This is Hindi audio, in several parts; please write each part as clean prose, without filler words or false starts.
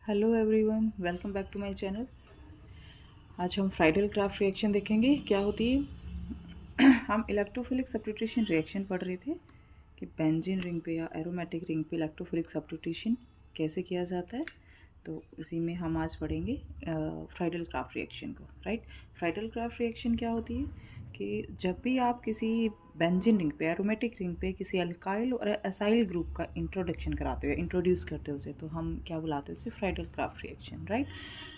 Hello everyone, welcome back to my channel. आज हम फ्राइडल क्राफ्ट रिएक्शन देखेंगे क्या होती है। हम इलेक्ट्रोफिलिक सब्स्टिट्यूशन रिएक्शन पढ़ रहे थे कि बेंजीन रिंग पे या एरोमेटिक रिंग पे इलेक्ट्रोफिलिक सब्स्टिट्यूशन कैसे किया जाता है। तो इसी में हम आज पढ़ेंगे फ्राइडल क्राफ्ट रिएक्शन को। राइट, फ्राइडल क्राफ्ट रिएक्शन क्या होती है कि जब भी आप किसी बेंजीन रिंग पे एरोमेटिक रिंग पे किसी अल्काइल और एसाइल ग्रुप का इंट्रोडक्शन कराते हो या इंट्रोड्यूस करते हो उसे, तो हम क्या बुलाते हैं उसे Friedel Crafts reaction. Right,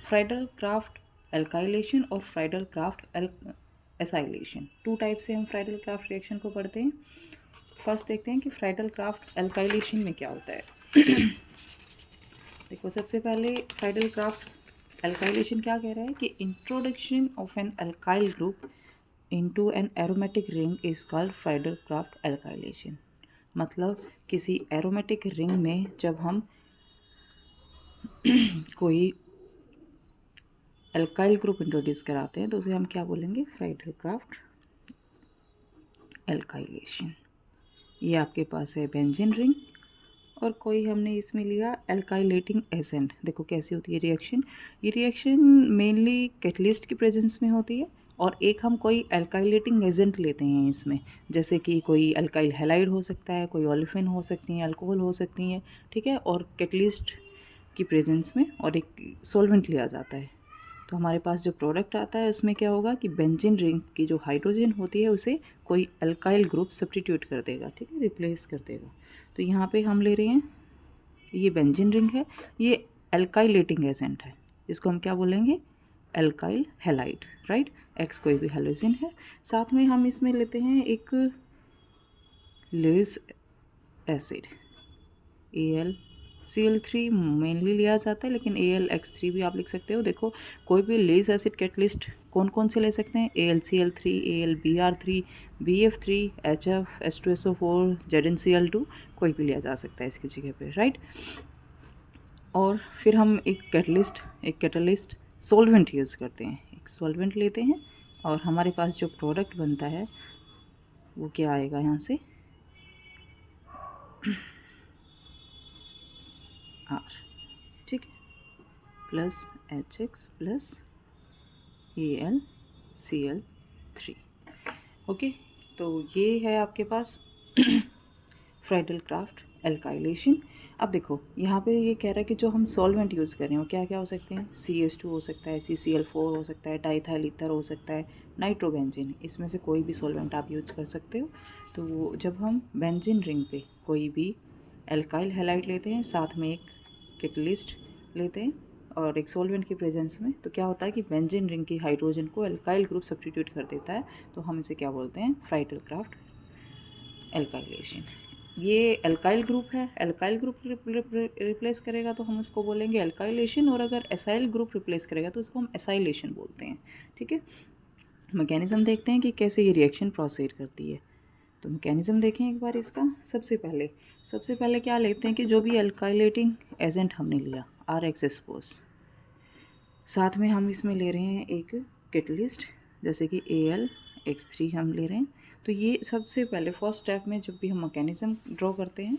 Friedel craft alkylation और Friedel Crafts acylation, two type से हम फ्राइडल क्राफ्ट रिएक्शन को पढ़ते हैं। फर्स्ट देखते हैं कि फ्राइडल क्राफ्ट एल्काइलेशन में क्या होता है। देखो, सबसे पहले फ्राइडल क्राफ्ट एल्काइलेशन क्या कह रहा है कि introduction of an alkyl group into an aromatic ring is called Friedel craft alkylation. मतलब किसी एरोमेटिक रिंग में जब हम कोई एल्काइल ग्रुप इंट्रोड्यूस कराते हैं तो उसे हम क्या बोलेंगे, फ्राइडल क्राफ्ट एल्काइलेशन। ये आपके पास है बेंजीन रिंग और कोई हमने इसमें लिया एल्काइलेटिंग एजेंट। देखो कैसी होती है रिएक्शन। ये रिएक्शन मेनली कैटलिस्ट की प्रेजेंस में होती है और एक हम कोई एल्काइलेटिंग एजेंट लेते हैं इसमें, जैसे कि कोई एल्काइल हैलाइड हो सकता है, कोई ओलिफिन हो सकती हैं, अल्कोहल हो सकती हैं, ठीक है, और कैटलिस्ट की प्रेजेंस में और एक सोलवेंट लिया जाता है। तो हमारे पास जो प्रोडक्ट आता है उसमें क्या होगा कि बेंजीन रिंग की जो हाइड्रोजन होती है उसे कोई अल्काइल ग्रुप सब्स्टिट्यूट कर देगा, ठीक है, रिप्लेस कर देगा। तो यहाँ पे हम ले रहे हैं, ये बेंजीन रिंग है, ये एल्काइलेटिंग एजेंट है, इसको हम क्या बोलेंगे, एल्काइल हैलाइड। राइट, एक्स कोई भी हैलोजन है। साथ में हम इसमें लेते हैं एक लेज एसिड, AlCl3 मेनली लिया जाता है, लेकिन AlX3 भी आप लिख सकते हो। देखो, कोई भी लेज एसिड कैटलिस्ट कौन कौन से ले सकते हैं, AlCl3, AlBr3, BF3, HF, H2SO4, ZnCl2, कोई भी लिया जा सकता है इसकी जगह पे। राइट, और फिर हम एक कैटलिस्ट सोल्वेंट यूज़ करते हैं, एक सोल्वेंट लेते हैं और हमारे पास जो प्रोडक्ट बनता है वो क्या आएगा यहाँ से, R, ठीक है, plus HX plus AlCl3। Okay, तो ये है आपके पास फ्राइडल क्राफ्ट एल्काइलेशन। अब देखो यहाँ पे ये कह रहा है कि जो हम सॉल्वेंट यूज़ कर रहे हैं वो क्या क्या हो सकते हैं, CH2 हो सकता है, CCl4 हो सकता है, डाइथाइल ईथर हो सकता है, नाइट्रोबेंजीन, इसमें से कोई भी सॉल्वेंट आप यूज़ कर सकते हो। तो जब हम बेंजीन रिंग पे कोई भी एल्काइल हैलाइड लेते हैं, साथ में एक कैटलिस्ट लेते हैं और एक सॉल्वेंट की प्रेजेंस में, तो क्या होता है कि बेंजीन रिंग की हाइड्रोजन को एल्काइल ग्रुप सब्स्टिट्यूट कर देता है। तो हम इसे क्या बोलते हैं, फ्राइडल क्राफ्ट एल्काइलेशन। ये एल्काइल ग्रुप है, एल्काइल ग्रुप रिप्लेस करेगा तो हम इसको बोलेंगे एल्काइलेशन, और अगर एसाइल ग्रुप रिप्लेस करेगा तो उसको हम एसाइलेशन बोलते हैं। ठीक है, मैकेनिज्म देखते हैं कि कैसे ये रिएक्शन प्रोसीड करती है। तो मैकेनिज्म देखें एक बार इसका। सबसे पहले क्या लेते हैं कि जो भी एल्काइलेटिंग एजेंट हमने लिया, RX एक्सपोज, साथ में हम इसमें ले रहे हैं एक कैटलिस्ट, जैसे कि AlX3 हम ले रहे हैं। तो ये सबसे पहले फर्स्ट स्टेप में जब भी हम मैकेनिज्म ड्रॉ करते हैं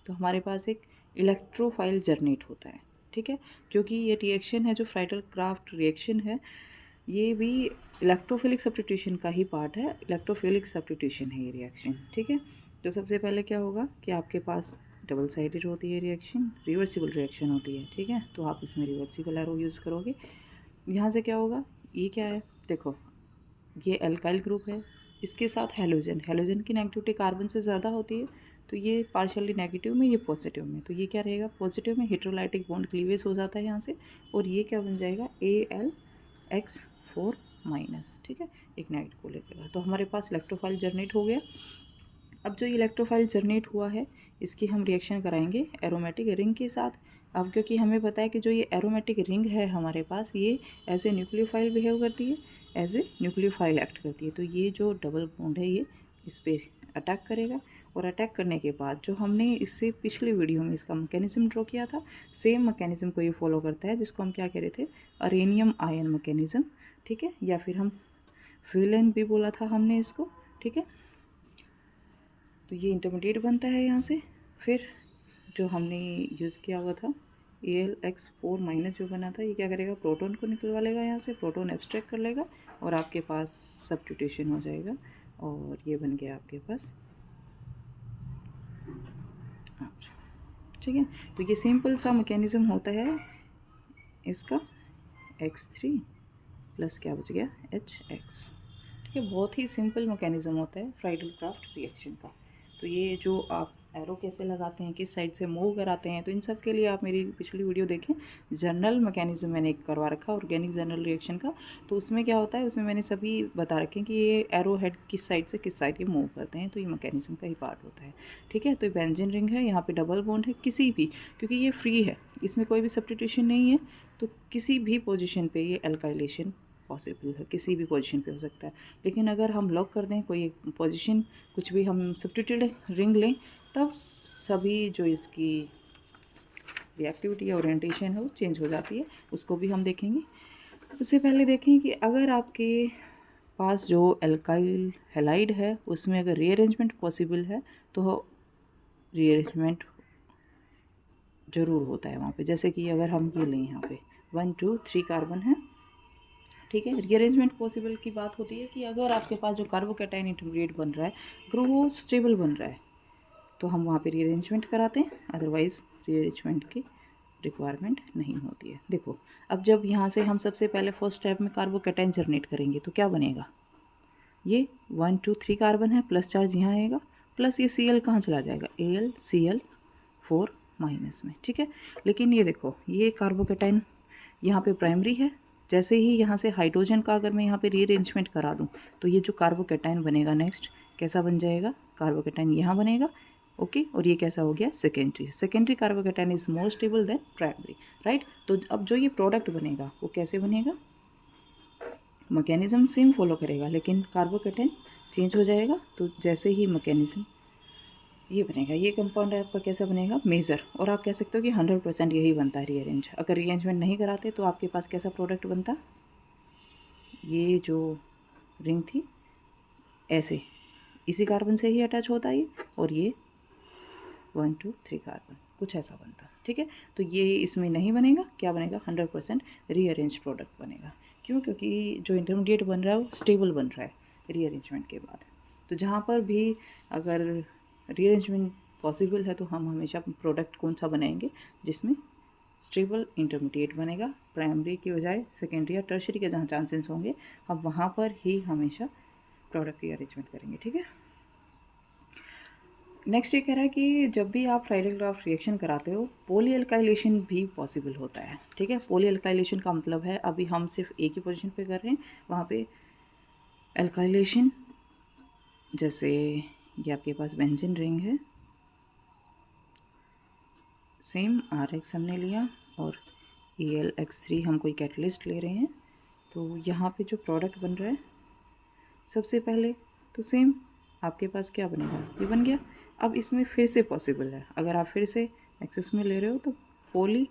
तो हमारे पास एक इलेक्ट्रोफाइल जनरेट होता है, ठीक है, क्योंकि ये रिएक्शन है जो फ्राइडल क्राफ्ट रिएक्शन है, ये भी इलेक्ट्रोफिलिक सब्स्टिट्यूशन का ही पार्ट है, इलेक्ट्रोफिलिक सब्स्टिट्यूशन है ये रिएक्शन। ठीक है, तो सबसे पहले क्या होगा कि आपके पास डबल साइडेड होती है रिएक्शन, रिवर्सिबल रिएक्शन होती है, ठीक है, तो आप इसमें रिवर्सिबल एरो यूज़ करोगे। यहाँ से क्या होगा, ये क्या है, देखो ये एल्काइल ग्रुप है, इसके साथ हैलोजन की नेगेटिविटी कार्बन से ज़्यादा होती है, तो ये पार्शियली नेगेटिव में, ये पॉजिटिव में, तो ये क्या रहेगा, पॉजिटिव में हेटेरोलाइटिक बॉन्ड क्लीवेज हो जाता है यहाँ से, और ये क्या बन जाएगा, AlX4-, ठीक है, एक नेगेटिव को लेकर। तो हमारे पास इलेक्ट्रोफाइल जनरेट हो गया। अब जो इलेक्ट्रोफाइल जनरेट हुआ है इसकी हम रिएक्शन कराएंगे एरोमेटिक रिंग के साथ। अब क्योंकि हमें पता है कि जो ये एरोमेटिक रिंग है हमारे पास, ये एज ए न्यूक्लियोफाइल बिहेव करती है, एज ए न्यूक्लियोफाइल एक्ट करती है, तो ये जो डबल बॉन्ड है ये इस पर अटैक करेगा, और अटैक करने के बाद जो हमने इससे पिछले वीडियो में इसका मैकेनिज्म ड्रॉ किया था, सेम मैकेनिज्म को ये फॉलो करता है, जिसको हम क्या कह रहे थे, अरेनियम आयन मैकेनिज्म, ठीक है, या फिर हम फ्रीलैंड भी बोला था हमने इसको। ठीक है, तो ये इंटरमीडिएट बनता है यहाँ से। फिर जो हमने यूज़ किया हुआ था AlX4 माइनस जो बना था ये क्या करेगा, प्रोटॉन को निकलवा लेगा, यहाँ से प्रोटॉन एब्स्ट्रैक्ट कर लेगा और आपके पास सब्स्टिट्यूशन हो जाएगा और ये बन गया आपके पास 8। ठीक है, तो ये सिंपल सा मैकेनिज्म होता है इसका, X3 प्लस क्या बच गया HX। ठीक है, बहुत ही सिंपल मैकेनिज्म होता है फ्राइडल क्राफ्ट रिएक्शन का। तो ये जो आप एरो कैसे लगाते हैं, किस साइड से मूव कराते हैं, तो इन सब के लिए आप मेरी पिछली वीडियो देखें। जनरल मैकेनिज्म मैंने एक करवा रखा ऑर्गेनिक जनरल रिएक्शन का, तो उसमें क्या होता है, उसमें मैंने सभी बता रखे हैं कि ये एरो हेड किस साइड से किस साइड ये मूव करते हैं, तो ये मैकेनिज्म का ही पार्ट होता है। ठीक है, तो ये बेंजीन रिंग है, यहाँ पे डबल बॉन्ड है, किसी भी, क्योंकि ये फ्री है, इसमें कोई भी सब्स्टिट्यूशन नहीं है, तो किसी भी पोजिशन पर ये एल्काइलेशन पॉसिबल है, किसी भी पोजीशन पे हो सकता है। लेकिन अगर हम लॉक कर दें कोई एक पोजीशन, कुछ भी हम सब्स्टिट्यूटेड रिंग लें, तब सभी जो इसकी रिएक्टिविटी या ओरिएंटेशन है वो चेंज हो जाती है, उसको भी हम देखेंगे। उससे पहले देखें कि अगर आपके पास जो एल्काइल हैलाइड है उसमें अगर रीअरेंजमेंट पॉसिबल है तो रीअरेंजमेंट ज़रूर होता है वहाँ पे। जैसे कि अगर हम ये लें, यहाँ पे 1 2 3 कार्बन है, ठीक है। रीअरेंजमेंट पॉसिबल की बात होती है कि अगर आपके पास जो कार्बोकैटायन इंटरमीडिएट बन रहा है अगर वो स्टेबल बन रहा है तो हम वहाँ पे रीअरेंजमेंट कराते हैं, अदरवाइज़ रीअरेंजमेंट की रिक्वायरमेंट नहीं होती है। देखो, अब जब यहाँ से हम सबसे पहले फर्स्ट स्टेप में कार्बोकैटायन जनरेट करेंगे तो क्या बनेगा, ये 1 2 3 कार्बन है, प्लस चार्ज यहाँ आएगा, प्लस ये Cl कहाँ चला जाएगा, AlCl4 माइनस में। ठीक है, लेकिन ये देखो, ये कार्बोकैटायन यहाँ पे प्राइमरी है, जैसे ही यहाँ से हाइड्रोजन का अगर मैं यहाँ पे रीअरेंजमेंट करा दूँ तो ये जो कार्बोकैटायन बनेगा नेक्स्ट कैसा बन जाएगा, कार्बोकैटायन यहाँ बनेगा, ओके। और ये कैसा हो गया, secondary carbocation is more stable then primary, right. तो अब जो ये प्रोडक्ट बनेगा वो कैसे बनेगा, मैकेनिज्म सेम फॉलो करेगा लेकिन कार्बोकैटायन चेंज हो जाएगा। तो जैसे ही मैकेनिज्म ये बनेगा, ये कंपाउंड आपका कैसा बनेगा, मेजर। और आप कह सकते हो कि 100% यही बनता है रीअरेंज। अगर रीअरेंजमेंट नहीं कराते तो आपके पास कैसा प्रोडक्ट बनता, ये जो रिंग थी ऐसे इसी कार्बन से ही अटैच होता है ये, और ये 1 2 3 कार्बन कुछ ऐसा बनता। ठीक है, तो ये इसमें नहीं बनेगा, क्या बनेगा, 100% रीअरेंज प्रोडक्ट बनेगा। क्यों, क्योंकि जो इंटरमीडिएट बन रहा है वो स्टेबल बन रहा है रीअरेंजमेंट के बाद। तो जहाँ पर भी अगर रीअरेंजमेंट पॉसिबल है तो हम हमेशा प्रोडक्ट कौन सा बनाएंगे जिसमें स्टेबल इंटरमीडिएट बनेगा, प्राइमरी की बजाय सेकेंडरी या टर्शरी के जहाँ चांसेस होंगे हम वहाँ पर ही हमेशा प्रोडक्ट रीअरेंजमेंट करेंगे। ठीक है, नेक्स्ट ये कह रहा है कि जब भी आप फ्राइडल क्राफ्ट रिएक्शन कराते हो पॉली एल्काइलेशन भी पॉसिबल होता है। ठीक है, पॉली एल्काइलेशन का मतलब है अभी हम सिर्फ एक ही पोजीशन पे कर रहे हैं, वहाँ पे एल्काइलेशन, जैसे ये आपके पास बेंजीन रिंग है, सेम RX हमने लिया और AlX3 हम कोई कैटलिस्ट ले रहे हैं। तो यहाँ पे जो प्रोडक्ट बन रहा है सबसे पहले तो सेम आपके पास क्या बनेगा, ये बन गया। अब इसमें फिर से पॉसिबल है, अगर आप फिर से एक्सेस में ले रहे हो तो पॉली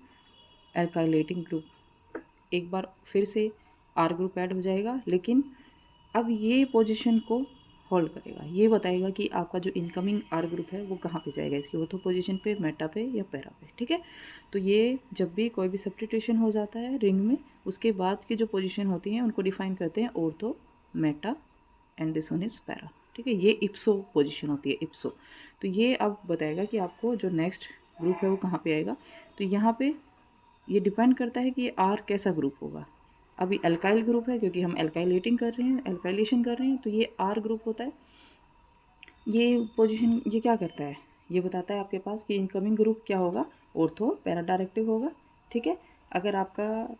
एल्काइलेटिंग ग्रुप एक बार फिर से R ग्रुप ऐड हो जाएगा, लेकिन अब ये पोजीशन को होल्ड करेगा, ये बताएगा कि आपका जो इनकमिंग R ग्रुप है वो कहाँ पे जाएगा, इसकी ऑर्थो पोजीशन पे, मेटा पे या पैरा पे। ठीक है, तो ये जब भी कोई भी सब्स्टिट्यूशन हो जाता है रिंग में, उसके बाद की जो पोजीशन होती हैं उनको डिफाइन करते हैं ortho, Meta and this one is para. ठीक है, ये इप्सो पोजीशन होती है, इप्सो। तो ये अब बताएगा कि आपको जो नेक्स्ट ग्रुप है वो कहाँ पे आएगा। तो यहाँ पे ये डिपेंड करता है कि ये R कैसा ग्रुप होगा। अभी एल्काइल ग्रुप है क्योंकि हम एल्काइलेटिंग कर रहे हैं, एल्काइलेशन कर रहे हैं, तो ये R ग्रुप होता है। ये पोजीशन ये क्या करता है, ये बताता है आपके पास कि इनकमिंग ग्रुप क्या होगा, ऑर्थो पैरा डायरेक्टिव होगा। ठीक है, अगर आपका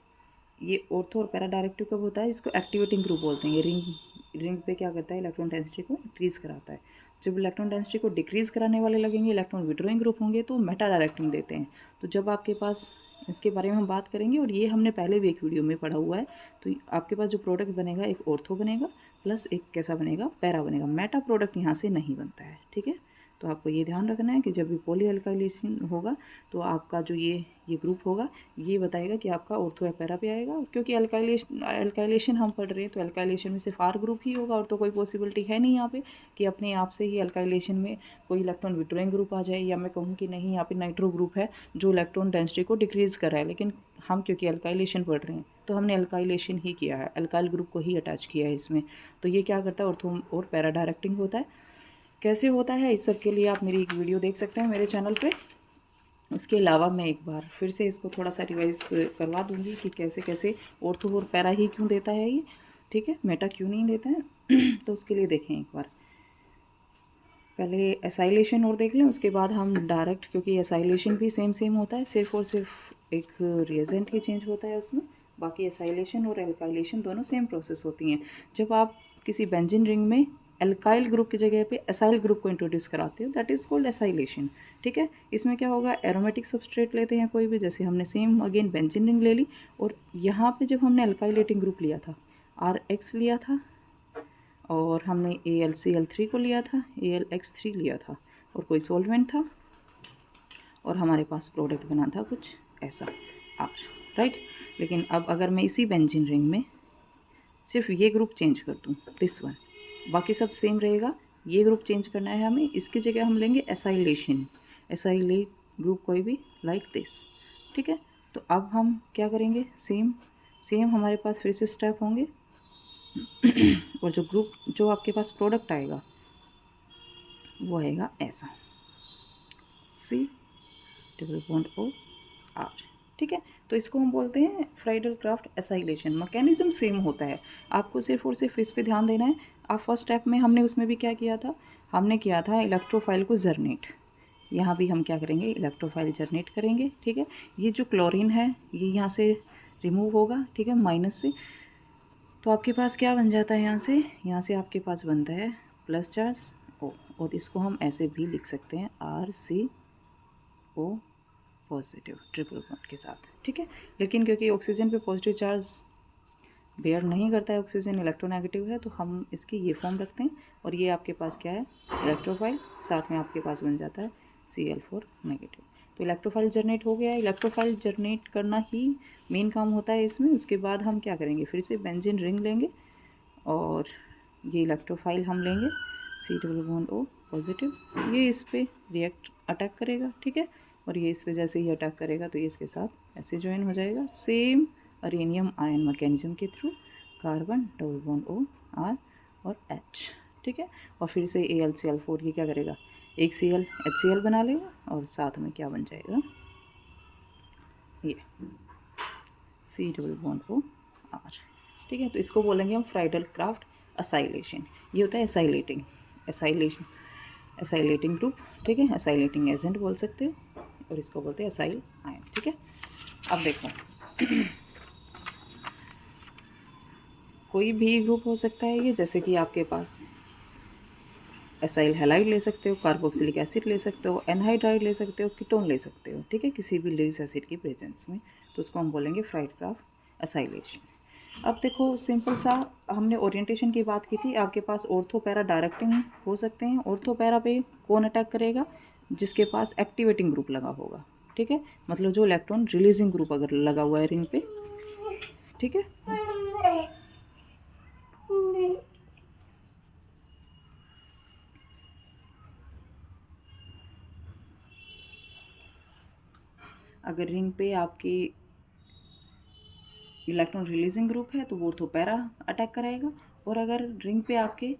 ये ऑर्थो और पैरा डायरेक्टिव कब होता है, इसको एक्टिवेटिंग ग्रुप बोलते हैं। ये रिंग पे क्या करता है, इलेक्ट्रॉन डेंसिटी को इंक्रीज़ कराता है। जब इलेक्ट्रॉन डेंसिटी को डिक्रीज़ कराने वाले लगेंगे, इलेक्ट्रॉन विड्रॉइंग ग्रुप होंगे तो मेटा डायरेक्टिंग देते हैं। तो जब आपके पास, इसके बारे में हम बात करेंगे और ये हमने पहले भी एक वीडियो में पढ़ा हुआ है। तो आपके पास जो प्रोडक्ट बनेगा एक ऑर्थो बनेगा प्लस एक कैसा बनेगा, पैरा बनेगा। मेटा प्रोडक्ट यहाँ से नहीं बनता है। ठीक है, तो आपको ये ध्यान रखना है कि जब भी पॉली अल्काइलेशन होगा तो आपका जो ये ग्रुप होगा ये बताएगा कि आपका ऑर्थो या पैरा पे आएगा, क्योंकि अल्काइलेशन हम पढ़ रहे हैं तो अल्काइलेशन में सिर्फ आर ग्रुप ही होगा और तो कोई पॉसिबिलिटी है नहीं यहाँ पे कि अपने आप से ही अल्काइलेशन में कोई इलेक्ट्रॉन विड्रॉइंग ग्रुप आ जाए, या मैं कहूँ कि नहीं यहाँ पे नाइट्रो ग्रुप है जो इलेक्ट्रॉन डेंसिटी को डिक्रीज़ कर रहा है। लेकिन हम क्योंकि अल्काइलेशन पढ़ रहे हैं तो हमने अल्काइलेशन ही किया है, अल्काइल ग्रुप को ही अटैच किया है इसमें। तो ये क्या करता है, ऑर्थो और पैरा डायरेक्टिंग होता है। कैसे होता है इस सब के लिए आप मेरी एक वीडियो देख सकते हैं मेरे चैनल पे। उसके अलावा मैं एक बार फिर से इसको थोड़ा सा रिवाइज करवा दूंगी कि कैसे कैसे ऑर्थो और पैरा ही क्यों देता है ये, ठीक है, मेटा क्यों नहीं देता है। तो उसके लिए देखें एक बार, पहले एसाइलेशन और देख लें, उसके बाद हम डायरेक्ट, क्योंकि एसाइलेशन भी सेम होता है, सिर्फ और सिर्फ एक रिएजेंट ही चेंज होता है उसमें, बाकी एसाइलेशन और एल्काइलेशन दोनों सेम प्रोसेस होती हैं। जब आप किसी बेंजीन रिंग में एल्काइल ग्रुप की जगह पे एसाइल ग्रुप को इंट्रोड्यूस कराते हो, दैट इज़ कॉल्ड एसाइलेशन, ठीक है। इसमें क्या होगा, एरोमेटिक सबस्ट्रेट लेते हैं कोई भी, जैसे हमने सेम अगेन बेंजीन रिंग ले ली, और यहाँ पे जब हमने एल्काइलेटिंग ग्रुप लिया था, RX लिया था, और हमने AlCl3 को लिया था, AlX3 लिया था, और कोई सॉल्वेंट था, और हमारे पास प्रोडक्ट बना था कुछ ऐसा R, राइट। लेकिन अब अगर मैं इसी बेंजीन रिंग में सिर्फ ये ग्रुप चेंज कर दूँ, दिस वन, बाकी सब सेम रहेगा, ये ग्रुप चेंज करना है हमें, इसकी जगह हम लेंगे एसाइलेशन, एसाइलेट ग्रुप कोई भी लाइक दिस, ठीक है। तो अब हम क्या करेंगे, सेम हमारे पास फिर से स्टेप होंगे और जो ग्रुप, जो आपके पास प्रोडक्ट आएगा वो आएगा ऐसा, C∼OR, ठीक है। तो इसको हम बोलते हैं Friedl Crafts acylation. Mechanism same होता है, आपको सिर्फ और सिर्फ इस पे ध्यान देना है। आप फर्स्ट स्टेप में हमने उसमें भी क्या किया था, हमने किया था इलेक्ट्रोफाइल को जर्नेट, यहाँ भी हम क्या करेंगे, इलेक्ट्रोफाइल जर्नेट करेंगे, ठीक है। ये जो क्लोरीन है ये यहाँ से रिमूव होगा, ठीक है, माइनस से, तो आपके पास क्या बन जाता है, यहाँ से आपके पास बनता है प्लस चार्ज O, और इसको हम ऐसे भी लिख सकते हैं RCO पॉजिटिव ट्रिपल बॉन्ड के साथ, ठीक है। लेकिन क्योंकि ऑक्सीजन पे पॉजिटिव चार्ज बेयर नहीं करता है, ऑक्सीजन इलेक्ट्रोनेगेटिव है, तो हम इसकी ये फॉर्म रखते हैं, और ये आपके पास क्या है, इलेक्ट्रोफाइल, साथ में आपके पास बन जाता है Cl4 नेगेटिव। तो इलेक्ट्रोफाइल जर्नेट हो गया। इलेक्ट्रोफाइल जर्नेट करना ही मेन काम होता है इसमें। उसके बाद हम क्या करेंगे, फिर से बेंजीन रिंग लेंगे, और ये इलेक्ट्रोफाइल हम लेंगे C∼O पॉजिटिव, ये इस पर रिएक्ट अटैक करेगा, ठीक है, और ये इस वजह से ही अटैक करेगा, तो ये इसके साथ ऐसे ज्वाइन हो जाएगा, सेम अरेनियम आयन मैकेनिज्म के through, carbon double bond O R और H, ठीक है। और फिर से AlCl4 ये क्या करेगा, एक Cl HCl बना लेगा, और साथ में क्या बन जाएगा, ये C∼O R, ठीक है। तो इसको बोलेंगे हम फ्राइडल क्राफ्ट एसाइलेशन। ये होता है एसाइलेटिंग ग्रुप, ठीक है, एसाइलेटिंग एजेंट बोल सकते हो, और इसको बोलते हैं एसाइल आयन, ठीक है। अब देखो कोई भी ग्रुप हो सकता है ये, जैसे कि आपके पास एसाइल हैलाइड ले सकते हो, कार्बोक्सिलिक एसिड ले सकते हो, एनहाइड्राइड ले सकते हो, कीटोन ले सकते हो, ठीक है, किसी भी लेविस एसिड की प्रेजेंस में, तो उसको हम बोलेंगे फ्राइडल क्राफ्ट एसाइलेशन। अब देखो सिंपल सा, हमने ओरिएंटेशन की बात की थी, आपके पास ऑर्थो पैरा डायरेक्टिंग हो सकते हैं। ऑर्थो पैरा पे कौन अटैक करेगा, जिसके पास एक्टिवेटिंग ग्रुप लगा होगा, ठीक है, मतलब जो इलेक्ट्रॉन रिलीजिंग ग्रुप अगर लगा हुआ है रिंग पे, ठीक है। अगर रिंग पे आपकी इलेक्ट्रॉन रिलीजिंग ग्रुप है तो वो ऑर्थो पैरा अटैक कराएगा, और अगर रिंग पे आपके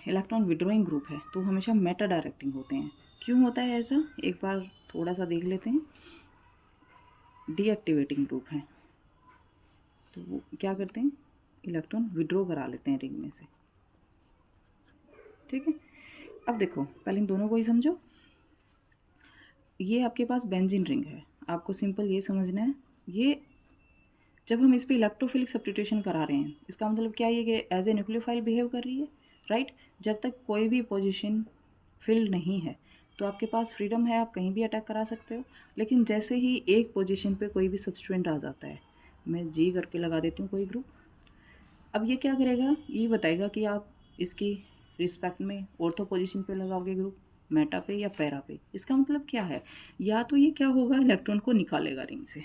इलेक्ट्रॉन विड्रॉइंग ग्रुप है तो हमेशा मेटा डायरेक्टिंग होते हैं। क्यों होता है ऐसा, एक बार थोड़ा सा देख लेते हैं। डीएक्टिवेटिंग ग्रुप है तो वो क्या करते हैं, इलेक्ट्रॉन विड्रॉ करा लेते हैं रिंग में से, ठीक है। अब देखो पहले इन दोनों को ही समझो। ये आपके पास बेंजीन रिंग है, आपको सिंपल ये समझना है, ये जब हम इस पर इलेक्ट्रोफिलिक सब्स्टिट्यूशन करा रहे हैं, इसका मतलब क्या है कि एज ए न्यूक्लियोफाइल बिहेव कर रही है, राइट। जब तक कोई भी पोजीशन फिल नहीं है तो आपके पास फ्रीडम है, आप कहीं भी अटैक करा सकते हो। लेकिन जैसे ही एक पोजीशन पे कोई भी सब्स्टिट्यूएंट आ जाता है, मैं G करके लगा देती हूँ कोई ग्रुप, अब ये क्या करेगा, ये बताएगा कि आप इसकी रिस्पेक्ट में ऑर्थो पोजीशन पे लगाओगे ग्रुप, मेटा पे या पैरा पे। इसका मतलब क्या है, या तो ये क्या होगा, इलेक्ट्रॉन को निकालेगा रिंग से।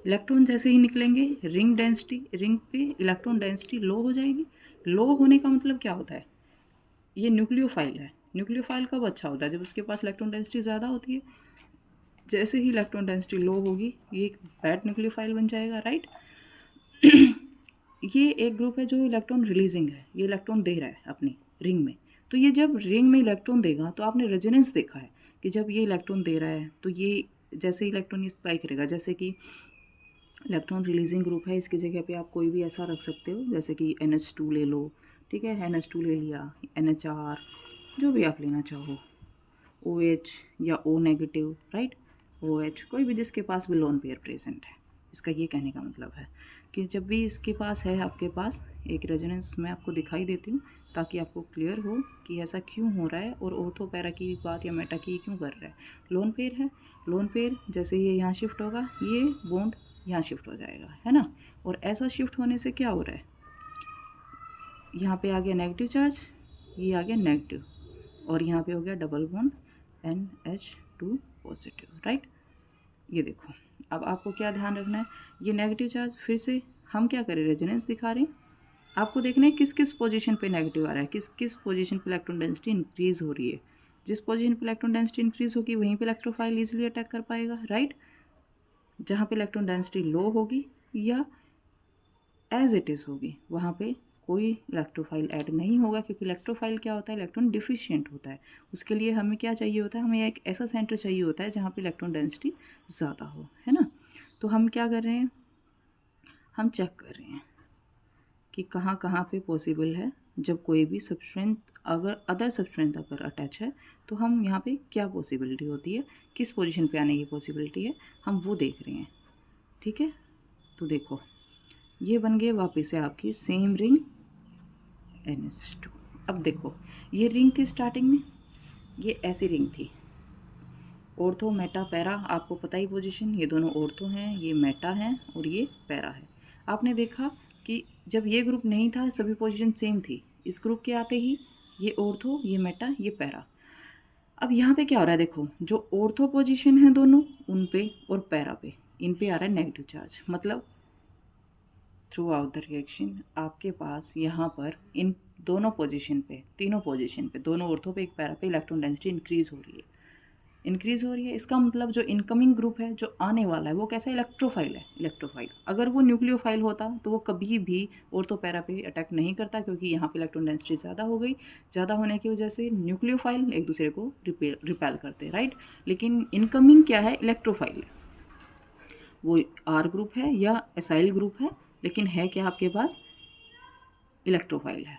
इलेक्ट्रॉन जैसे ही निकलेंगे रिंग पे इलेक्ट्रॉन डेंसिटी लो हो जाएगी। लो होने का मतलब क्या होता है, ये न्यूक्लियोफाइल है। न्यूक्लियोफाइल कब अच्छा होता है, जब उसके पास इलेक्ट्रॉन डेंसिटी ज़्यादा होती है। जैसे ही इलेक्ट्रॉन डेंसिटी लो होगी ये एक बैड न्यूक्लियोफाइल बन जाएगा, राइट। ये एक ग्रुप है जो इलेक्ट्रॉन रिलीजिंग है, ये इलेक्ट्रॉन दे रहा है अपनी रिंग में। तो ये जब रिंग में इलेक्ट्रॉन देगा तो आपने रेजोनेंस देखा है कि जब ये इलेक्ट्रॉन दे रहा है तो ये जैसे इलेक्ट्रॉन ये स्पाइक करेगा। जैसे कि इलेक्ट्रॉन रिलीजिंग ग्रुप है, इसकी जगह पे आप कोई भी ऐसा रख सकते हो, जैसे कि NH2 ले लो, ठीक है, NH2 ले लिया, NHR, जो भी आप लेना चाहो, OH या O नेगेटिव, राइट, OH, कोई भी जिसके पास भी लोन पेयर प्रेजेंट है। इसका ये कहने का मतलब है कि जब भी इसके पास है, आपके पास एक रेजोनेंस मैं आपको दिखाई देती हूँ ताकि आपको क्लियर हो कि ऐसा क्यों हो रहा है और ऑर्थो पैरा की बात या मेटा की क्यों कर रहा है। लोन पेयर है, लोन पेयर जैसे ये यहाँ शिफ्ट होगा, ये बॉन्ड यहाँ शिफ्ट हो जाएगा, है ना। और ऐसा शिफ्ट होने से क्या हो रहा है, यहाँ पे आ गया नेगेटिव चार्ज, ये आ गया नेगेटिव, और यहाँ पे हो गया double bond NH2 positive, right. ये देखो, अब आपको क्या ध्यान रखना है, ये नेगेटिव चार्ज फिर से हम क्या करें, रेजोनेंस दिखा रहे हैं। आपको देखना है किस किस पोजीशन पे नेगेटिव आ रहा है, किस किस पोजीशन पे इलेक्ट्रॉन डेंसिटी इंक्रीज हो रही है। जिस पोजीशन पे इलेक्ट्रॉन डेंसिटी इंक्रीज होगी वहीं पे इलेक्ट्रोफाइल इजीली अटैक कर पाएगा, राइट। जहाँ पे इलेक्ट्रॉन डेंसिटी लो होगी या एज इट इज़ होगी वहाँ पे कोई इलेक्ट्रोफाइल ऐड नहीं होगा, क्योंकि इलेक्ट्रोफाइल क्या होता है, इलेक्ट्रॉन डिफिशिएंट होता है। उसके लिए हमें क्या चाहिए होता है, हमें एक ऐसा सेंटर चाहिए होता है जहाँ पे इलेक्ट्रॉन डेंसिटी ज़्यादा हो, है ना। तो हम क्या कर रहे हैं, हम चेक कर रहे हैं कि कहाँ कहाँ पे पॉसिबल है। जब कोई भी सब्सटेंस अगर अदर सब्सटेंस अगर अटैच है तो हम यहाँ पे क्या पॉसिबिलिटी होती है, किस पोजीशन पे आने की पॉसिबिलिटी है, हम वो देख रहे हैं, ठीक है। तो देखो, ये बन गए वापस से आपकी सेम रिंग NH2। अब देखो, ये रिंग थी स्टार्टिंग में, ये ऐसी रिंग थी, ऑर्थो मेटा पैरा, आपको पता ही पोजीशन, ये दोनों ऑर्थो हैं, ये मेटा है और ये पैरा है। आपने देखा कि जब ये ग्रुप नहीं था सभी पोजीशन सेम थी, इस ग्रुप के आते ही ये ऑर्थो, ये मेटा, ये पैरा। अब यहाँ पे क्या हो रहा है, देखो जो ऑर्थो पोजीशन है दोनों उन पे और पैरा पे, इन पे आ रहा है नेगेटिव चार्ज। मतलब थ्रू आउट द रिएक्शन आपके पास यहाँ पर इन दोनों पोजीशन पे, तीनों पोजीशन पे, दोनों ऑर्थो पे एक पैरा पे इलेक्ट्रॉन डेंसिटी इंक्रीज हो रही है। इसका मतलब जो इनकमिंग ग्रुप है, जो आने वाला है, वो कैसा इलेक्ट्रोफाइल है, इलेक्ट्रोफाइल। अगर वो न्यूक्लियोफाइल होता तो वो कभी भी ऑर्थो पैरा पे अटैक नहीं करता, क्योंकि यहाँ पे इलेक्ट्रॉन डेंसिटी ज़्यादा हो गई। ज़्यादा होने की वजह से न्यूक्लियोफाइल एक दूसरे को रिपेल करते हैं, राइट। लेकिन इनकमिंग क्या है, इलेक्ट्रोफाइल है, वो R ग्रुप है या एसाइल ग्रुप है, लेकिन है क्या आपके पास, इलेक्ट्रोफाइल है।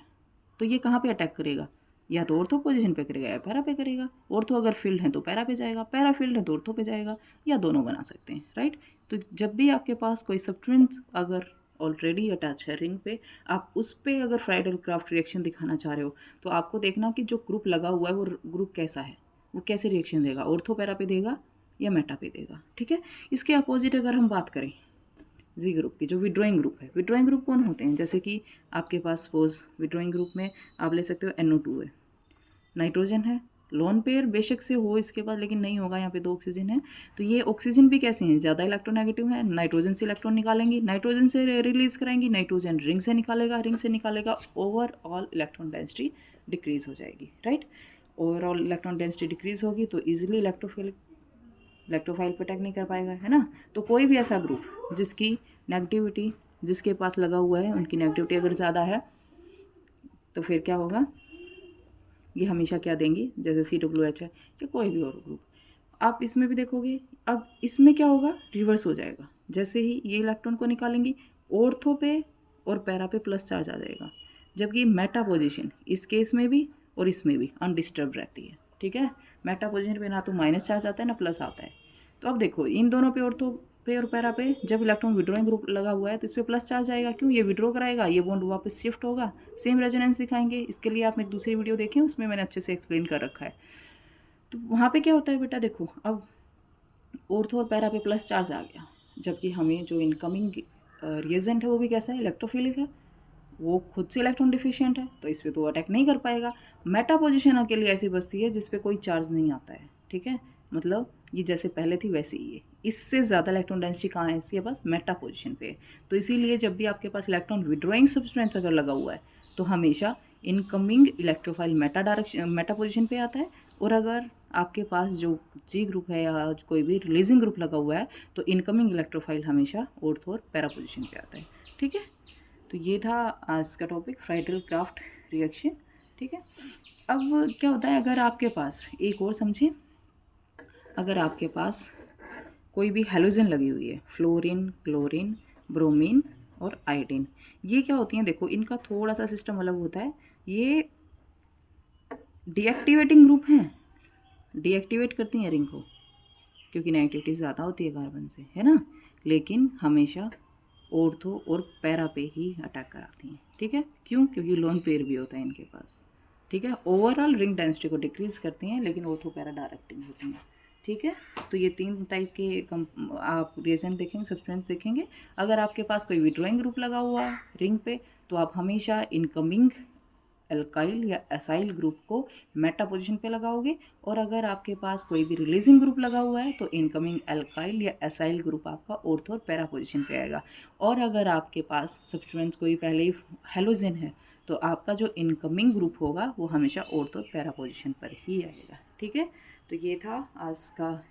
तो ये कहाँ पे अटैक करेगा, या तो ऑर्थो पोजीशन पे करेगा या पैरा पे करेगा। ऑर्थो अगर फील्ड है तो पैरा पे जाएगा, पैरा फील्ड है तो ऑर्थो पे जाएगा, या दोनों बना सकते हैं, राइट। तो जब भी आपके पास कोई सब्सटेंस अगर ऑलरेडी अटैच है रिंग पे, आप उस पर अगर फ्राइडल क्राफ्ट रिएक्शन दिखाना चाह रहे हो तो आपको देखना कि जो ग्रुप लगा हुआ है वो ग्रुप कैसा है, वो कैसे रिएक्शन देगा, ऑर्थो पैरा पे देगा या मेटा पे देगा, ठीक है। इसके अपोजिट अगर हम बात करें जी ग्रुप की, जो विड्रॉइंग ग्रुप है, विड्रॉइंग ग्रुप कौन होते हैं, जैसे कि आपके पास सपोज विड्रॉइंग ग्रुप में आप ले सकते हो NO2 है, नाइट्रोजन है, लोन पेयर बेशक से हो इसके बाद, लेकिन नहीं होगा, यहाँ पे 2 ऑक्सीजन है। तो ये ऑक्सीजन भी कैसे हैं, ज़्यादा इलेक्ट्रोनेगेटिव है, नाइट्रोजन से इलेक्ट्रॉन निकालेंगी, नाइट्रोजन से रिलीज कराएंगी, नाइट्रोजन रिंग से निकालेगा, ओवरऑल इलेक्ट्रॉन डेंसिटी डिक्रीज हो जाएगी, right. Overall electron density decrease होगी तो ईजिली इलेक्ट्रोफाइल पे अटैक नहीं कर पाएगा, है ना। तो कोई भी ऐसा ग्रुप जिसकी नेगेटिविटी, जिसके पास लगा हुआ है उनकी नेगेटिविटी अगर ज़्यादा है तो फिर क्या होगा, ये हमेशा क्या देंगी, जैसे COOH है या कोई भी और ग्रुप। आप इसमें भी देखोगे, अब इसमें क्या होगा, रिवर्स हो जाएगा। जैसे ही ये इलेक्ट्रॉन को निकालेंगी ऑर्थो पे और पैरा पे प्लस चार्ज आ जाएगा, जबकि मेटा पोजीशन इस केस में भी और इसमें भी अनडिस्टर्ब रहती है, ठीक है। मेटा पोजीशन पे ना तो माइनस चार्ज आता है ना प्लस आता है। तो अब देखो इन दोनों पे, ऑर्थो पे और पैरा पे, जब इलेक्ट्रॉन विड्रॉइंग ग्रुप लगा हुआ है तो इस पर प्लस चार्ज आएगा, क्यों, ये विड्रॉ कराएगा, ये बॉन्ड वापस शिफ्ट होगा, सेम रेजोनेंस दिखाएंगे। इसके लिए आप मेरी दूसरी वीडियो देखें, उसमें मैंने अच्छे से एक्सप्लेन कर रखा है। तो वहाँ पे क्या होता है बेटा, देखो अब ऑर्थो और पैरा पे प्लस चार्ज आ गया, जबकि हमें जो इनकमिंग रिएजेंट है वो भी कैसा है, इलेक्ट्रोफिलिक है, वो खुद से इलेक्ट्रॉन डिफिशिएंट है तो इस पर तो अटैक नहीं कर पाएगा। मेटा पोजिशन अकेली ऐसी बस्ती है जिस पे कोई चार्ज नहीं आता है, ठीक है, मतलब ये जैसे पहले थी वैसे ही है। इससे ज़्यादा इलेक्ट्रॉन डेंसिटी कहाँ है, इसके पास मेटा पोजिशन पे है। तो इसीलिए जब भी आपके पास इलेक्ट्रॉन विड्रॉइंग सब्सटेंस अगर लगा हुआ है तो हमेशा इनकमिंग इलेक्ट्रोफाइल मेटा पोजिशन पे आता है, और अगर आपके पास जो जी ग्रुप है या कोई भी रिलीजिंग ग्रुप लगा हुआ है तो इनकमिंग इलेक्ट्रोफाइल हमेशा ऑर्थो और पैरा पोजिशन पे आता है, ठीक है। तो ये था आज का टॉपिक फ्राइडल क्राफ्ट रिएक्शन, ठीक है। अब क्या होता है, अगर आपके पास एक और समझिए, अगर आपके पास कोई भी हेलोजन लगी हुई है, फ्लोरीन, क्लोरीन, ब्रोमीन और आयोडीन, ये क्या होती हैं, देखो इनका थोड़ा सा सिस्टम अलग होता है। ये डीएक्टिवेटिंग ग्रुप हैं, डीएक्टिवेट करती हैं रिंग को, क्योंकि नेगेटिविटी ज़्यादा होती है कार्बन से, है ना, लेकिन हमेशा ऑर्थो और पैरा पे ही अटैक कराती हैं, ठीक है। क्यों, क्योंकि लोन पेयर भी होता है इनके पास, ठीक है। ओवरऑल रिंग डेंसिटी को डिक्रीज करती हैं लेकिन ऑर्थो पैरा डायरेक्टिंग होती हैं, ठीक है। तो ये 3 टाइप के आप रिएजेंट देखेंगे, सब्सटेंस देखेंगे। अगर आपके पास कोई विड्रॉइंग ग्रुप लगा हुआ है रिंग पे तो आप हमेशा इनकमिंग एल्काइल या एसाइल ग्रुप को मेटा पोजीशन पे लगाओगे, और अगर आपके पास कोई भी रिलीजिंग ग्रुप लगा हुआ है तो इनकमिंग एल्काइल या एसाइल ग्रुप आपका ऑर्थो और पैरा पोजीशन पे आएगा। और अगर आपके पास सब्सटेंस कोई पहले ही हेलोजन है तो आपका जो इनकमिंग ग्रुप होगा वो हमेशा ऑर्थो और पैरा पोजीशन पर ही आएगा, ठीक है। तो ये था आज का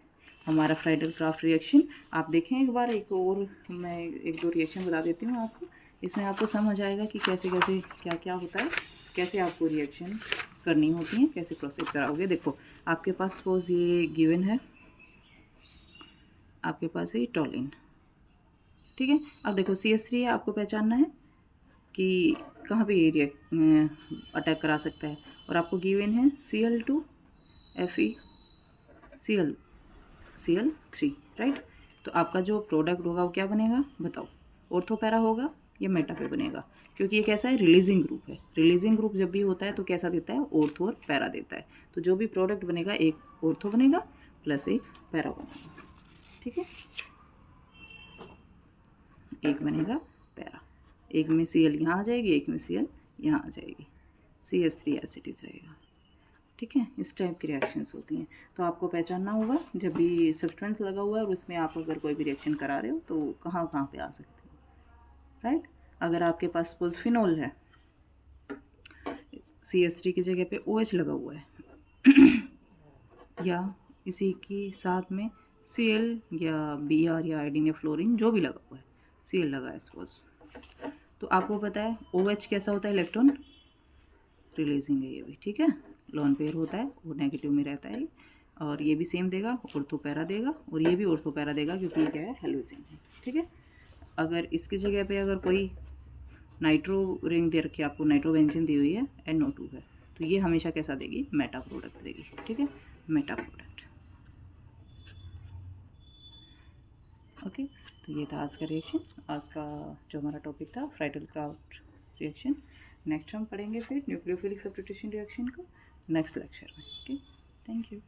हमारा फ्राइडल क्राफ्ट रिएक्शन। आप देखें एक बार, एक और मैं 1-2 रिएक्शन बता देती हूँ आपको, इसमें आपको समझ आएगा कि कैसे कैसे क्या क्या होता है, कैसे आपको रिएक्शन करनी होती है, कैसे प्रोसेस कराओगे। देखो आपके पास सपोज ये गिवन है, आपके पास है टॉलिन, ठीक है। अब देखो CH3 है, आपको पहचानना है कि कहाँ पे ये अटैक करा सकता है, और आपको गिवन है Cl2 FeCl3, राइट। तो आपका जो प्रोडक्ट होगा वो क्या बनेगा बताओ, ऑर्थो पैरा होगा या मेटा पे बनेगा, क्योंकि ये कैसा है, रिलीजिंग ग्रुप है। रिलीजिंग ग्रुप जब भी होता है तो कैसा देता है, ऑर्थो और पैरा देता है। तो जो भी प्रोडक्ट बनेगा एक ऑर्थो बनेगा प्लस एक पैरा बनेगा, ठीक है, एक बनेगा पैरा, एक में Cl यहाँ आ जाएगी, एक में Cl यहाँ आ जाएगी, CH3 एसिडिस रहेगा, ठीक है। इस टाइप की रिएक्शंस होती हैं। तो आपको पहचानना होगा जब भी सब्सटेंस लगा हुआ है और उसमें आप अगर कोई भी रिएक्शन करा रहे हो तो कहाँ कहाँ पे आ सकते हो, राइट। अगर आपके पास सपोज फिनोल है, CH3 की जगह पे OH लगा हुआ है या इसी के साथ में Cl या Br या आयोडीन या फ्लोरीन जो भी लगा हुआ है, Cl लगा है सपोज, तो आपको पता है OH कैसा होता है, इलेक्ट्रॉन रिलीजिंग है ये भी, ठीक है, लोन पेयर होता है, वो नेगेटिव में रहता है, और ये भी सेम देगा, ऑर्थो पैरा देगा, और ये भी ऑर्थो पैरा देगा क्योंकि ये क्या है, हेलोजन है, ठीक है। अगर इसकी जगह पे अगर कोई नाइट्रो रिंग दे रखी है आपको, नाइट्रोबेंजीन दी हुई है, NO2 है, तो ये हमेशा कैसा देगी, मेटा प्रोडक्ट देगी, ठीक है, मेटा प्रोडक्ट, ओके। तो ये था आज का रिएक्शन, आज का जो हमारा टॉपिक था फ्राइडल क्राफ्ट रिएक्शन। नेक्स्ट हम पढ़ेंगे फिर न्यूक्लियोफिलिक सब्स्टिट्यूशन रिएक्शन को नेक्स्ट लेक्चर में, ओके, थैंक यू।